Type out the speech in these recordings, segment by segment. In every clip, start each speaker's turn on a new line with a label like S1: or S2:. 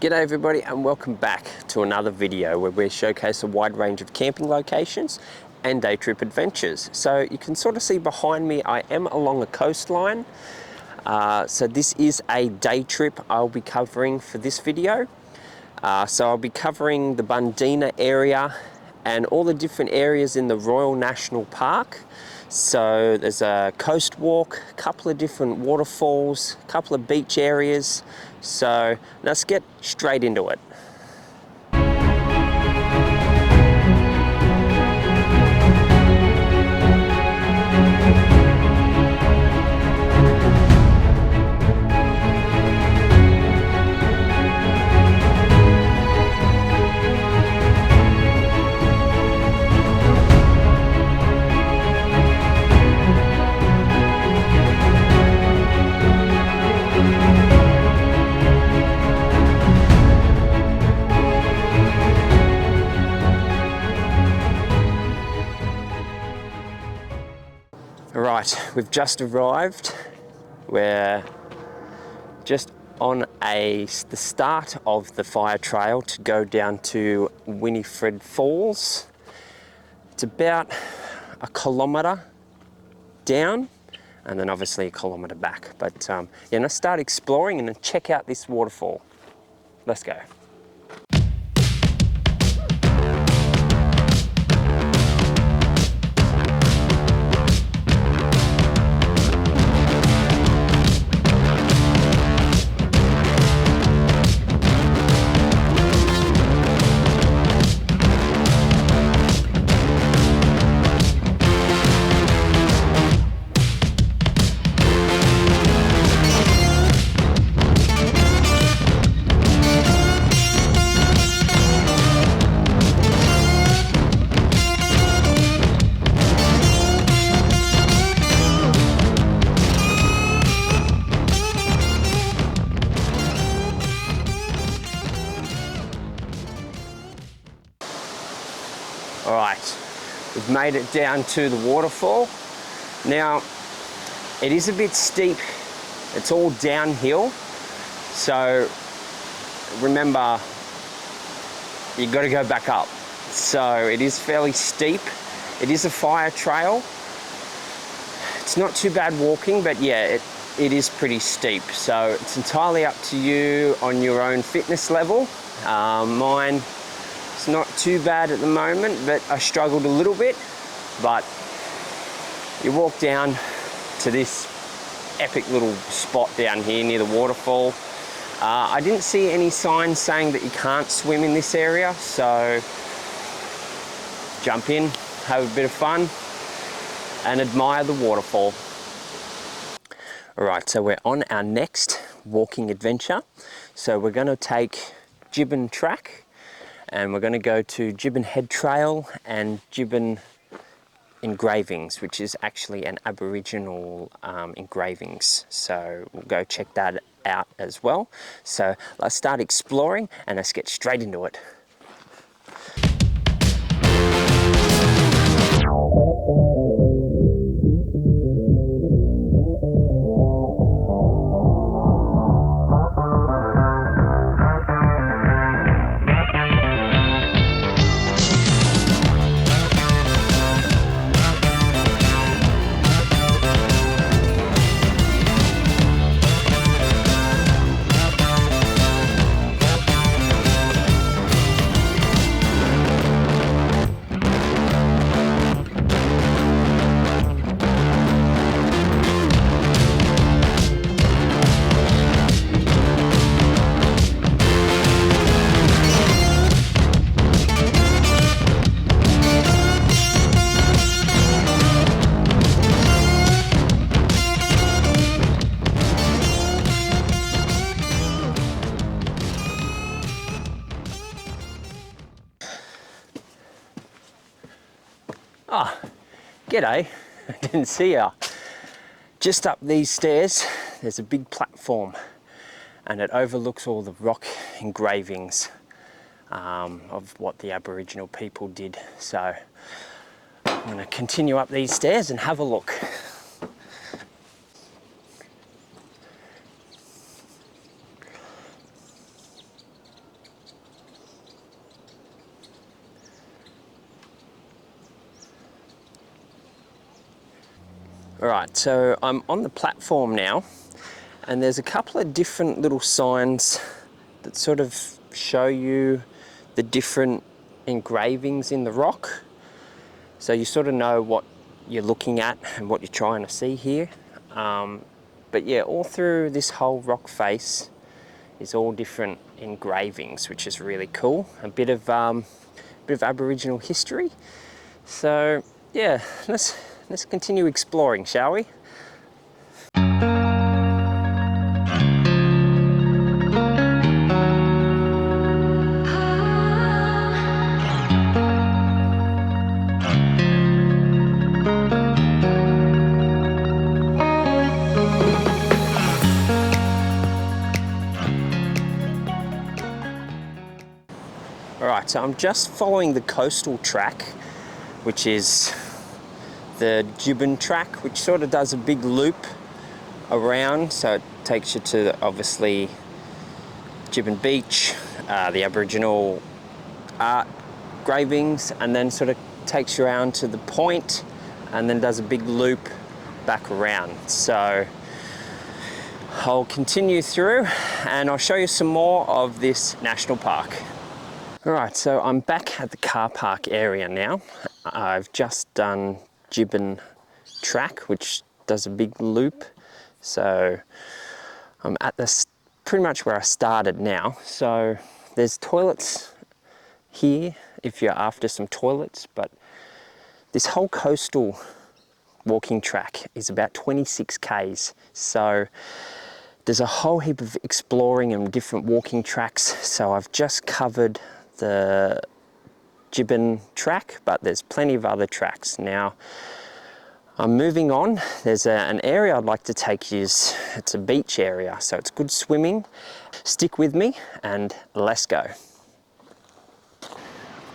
S1: G'day everybody and welcome back to another video where we showcase a wide range of camping locations and day trip adventures. So you can sort of see behind me I am along a coastline. So this is a day trip I'll be covering for this video. So I'll be covering the Bundeena area and all the different areas in the Royal National Park. So there's a coast walk, a couple of different waterfalls, a couple of beach areas. So let's get straight into it. Right, we've just arrived. We're just on the start of the fire trail to go down to Winifred Falls. It's about a kilometre down and then obviously a kilometre back. But yeah, let's start exploring and then check out this waterfall. Let's go. All right, we've made it down to the waterfall. Now, it is a bit steep. It's all downhill. So remember, you've got to go back up. So it is fairly steep. It is a fire trail. It's not too bad walking, but yeah, it is pretty steep. So it's entirely up to you on your own fitness level. Mine, it's not too bad at the moment, but I struggled a little bit. But you walk down to this epic little spot down here near the waterfall. I didn't see any signs saying that you can't swim in this area, so jump in, have a bit of fun, and admire the waterfall. All right, so we're on our next walking adventure. So we're going to take Gibbon Track. And we're going to go to Gibbon Head Trail and Gibbon Engravings, which is actually an Aboriginal engravings. So we'll go check that out as well. So let's start exploring and let's get straight into it. Ah, g'day, I didn't see ya. Just up these stairs, there's a big platform and it overlooks all the rock engravings of what the Aboriginal people did. So I'm going to continue up these stairs and have a look. All right, so I'm on the platform now, and there's a couple of different little signs that sort of show you the different engravings in the rock. So you sort of know what you're looking at and what you're trying to see here. But yeah, all through this whole rock face is all different engravings, which is really cool. A bit of Aboriginal history. So yeah, let's continue exploring, shall we? Alright, so I'm just following the coastal track, which is the Gibbon track, which sort of does a big loop around. So it takes you to, obviously, Gibbon Beach, the Aboriginal art engravings, and then sort of takes you around to the point, and then does a big loop back around. So I'll continue through, and I'll show you some more of this national park. Alright, so I'm back at the car park area now. I've just done Gibbon track, which does a big loop. So I'm at this pretty much where I started now. So there's toilets here if you're after some toilets, but this whole coastal walking track is about 26 k's. So there's a whole heap of exploring and different walking tracks. So I've just covered the Gibbon track, but there's plenty of other tracks. Now I'm moving on. There's an area I'd like to take you. It's a beach area, so it's good swimming. Stick with me and let's go.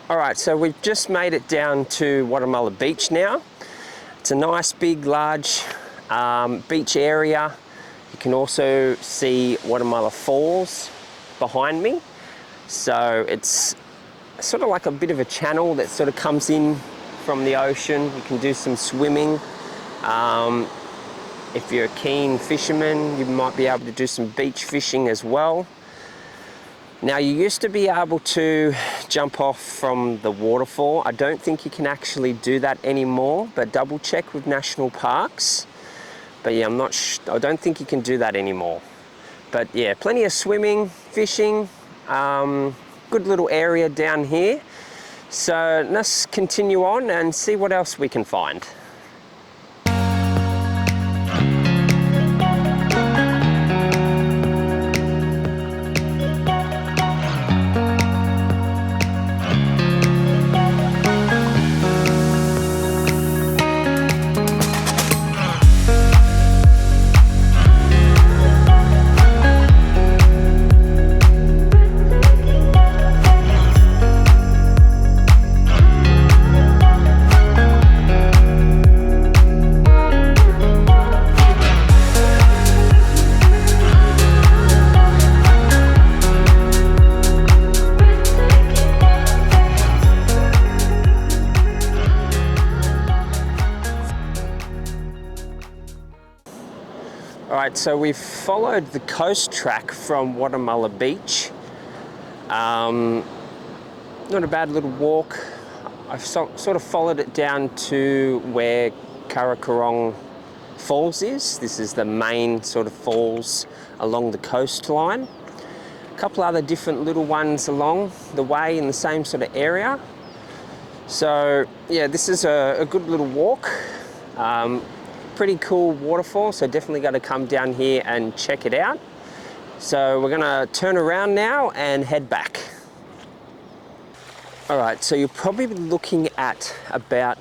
S1: All right, so we've just made it down to Wattamolla Beach now. It's a nice big large beach area. You can also see Wattamolla Falls behind me. So it's sort of like a bit of a channel that sort of comes in from the ocean. You can do some swimming. If you're a keen fisherman, you might be able to do some beach fishing as well. Now, you used to be able to jump off from the waterfall. I don't think you can actually do that anymore, but double check with national parks. But yeah, I don't think you can do that anymore. But yeah, plenty of swimming, fishing. Good little area down here. So let's continue on and see what else we can find. Alright, so we've followed the coast track from Wattamolla Beach. Not a bad little walk. I've sort of followed it down to where Karakorong Falls is. This is the main sort of falls along the coastline. A couple other different little ones along the way in the same sort of area. So yeah, this is a good little walk. Pretty cool waterfall, so definitely got to come down here and check it out. So we're gonna turn around now and head back. All right, so you're probably looking at about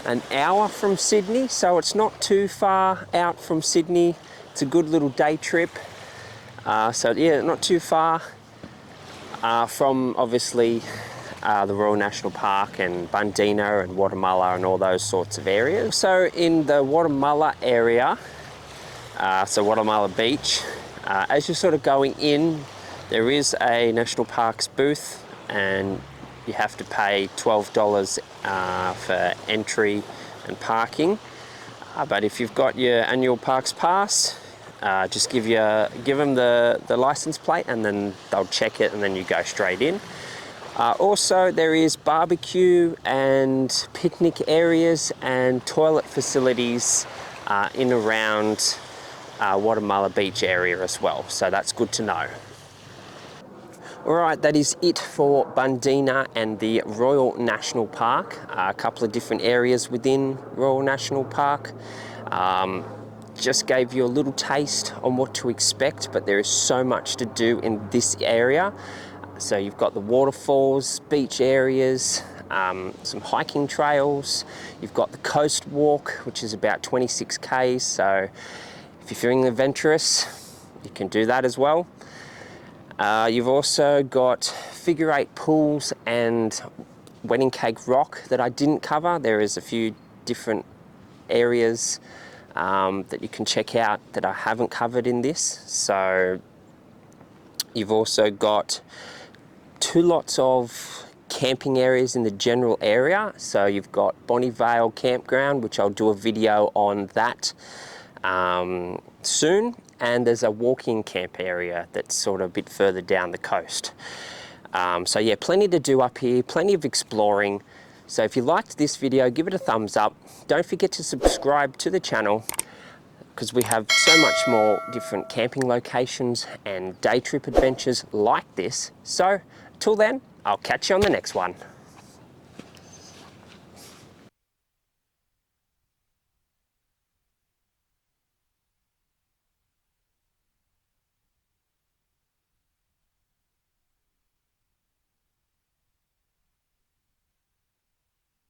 S1: an hour from Sydney, so it's not too far out from Sydney. It's a good little day trip. So yeah, not too far from obviously the Royal National Park and Bundeena and Wattamolla and all those sorts of areas. So in the Wattamolla area, so Wattamolla Beach, as you're sort of going in, there is a National Parks booth and you have to pay $12 for entry and parking. But if you've got your annual parks pass, just give them the license plate, and then they'll check it, and then you go straight in. Also, there is barbecue and picnic areas and toilet facilities in around Wattamolla Beach area as well, so that's good to know. Alright, that is it for Bundeena and the Royal National Park. A couple of different areas within Royal National Park. Just gave you a little taste on what to expect, but there is so much to do in this area. So you've got the waterfalls, beach areas, some hiking trails. You've got the coast walk, which is about 26 k's. So if you're feeling adventurous, you can do that as well. You've also got figure 8 pools and wedding cake rock that I didn't cover. There is a few different areas that you can check out that I haven't covered in this. So you've also got 2 lots of camping areas in the general area. So you've got Bonnie Vale Campground, which I'll do a video on that soon. And there's a walking camp area that's sort of a bit further down the coast. So yeah, plenty to do up here, plenty of exploring. So if you liked this video, give it a thumbs up. Don't forget to subscribe to the channel, because we have so much more different camping locations and day trip adventures like this. So until then, I'll catch you on the next one.